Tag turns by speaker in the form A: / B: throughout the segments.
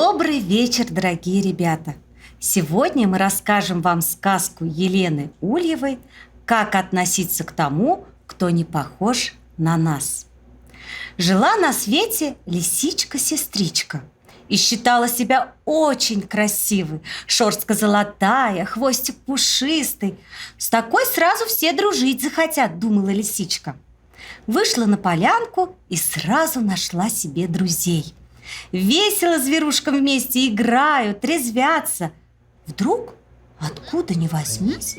A: Добрый вечер, дорогие ребята! Сегодня мы расскажем вам сказку Елены Ульевой «Как относиться к тому, кто не похож на нас». Жила на свете лисичка-сестричка и считала себя очень красивой. Шерстка золотая, хвостик пушистый. С такой сразу все дружить захотят, думала лисичка. Вышла на полянку и сразу нашла себе друзей. Весело зверушкам вместе играют, резвятся. Вдруг, откуда ни возьмись,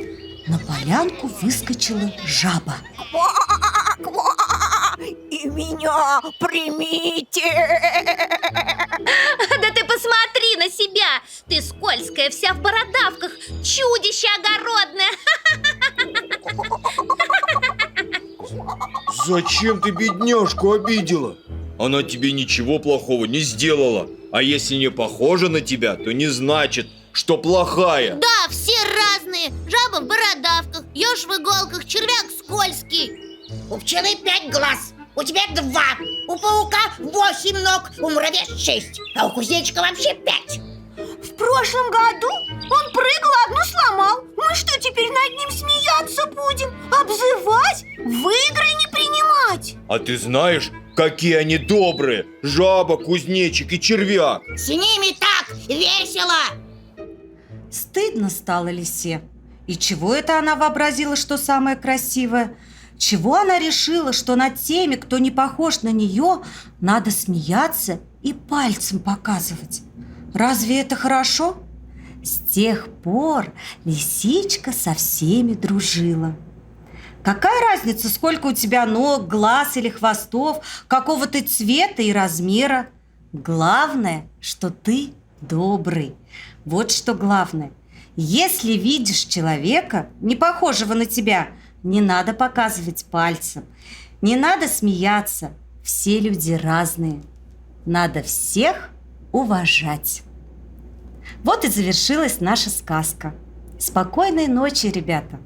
A: на полянку выскочила жаба.
B: И меня примите!
C: Да ты посмотри на себя! Ты скользкая, вся в бородавках, чудище огородное!
D: Зачем ты бедняжку обидела? Она тебе ничего плохого не сделала. А если не похожа на тебя, то не значит, что плохая.
C: Да, все разные. Жаба в бородавках, еж в иголках, червяк скользкий.
B: У пчелы 5 глаз, у тебя 2. У паука 8 ног, у муравья 6, а у кузнечика вообще 5.
E: В прошлом году он прыгал, одну сломал. Мы что, теперь над ним смеяться будем? Обзывать? В игры не принимать?
D: А ты знаешь, какие они добрые? Жаба, кузнечик и червяк.
B: С ними так весело!
A: Стыдно стало лисе. И чего это она вообразила, что самое красивое? Чего она решила, что над теми, кто не похож на нее, надо смеяться и пальцем показывать? Разве это хорошо? С тех пор лисичка со всеми дружила. Какая разница, сколько у тебя ног, глаз или хвостов, какого ты цвета и размера? Главное, что ты добрый. Вот что главное. Если видишь человека, не похожего на тебя, не надо показывать пальцем, не надо смеяться. Все люди разные. Надо всех уважать. Вот и завершилась наша сказка. Спокойной ночи, ребята!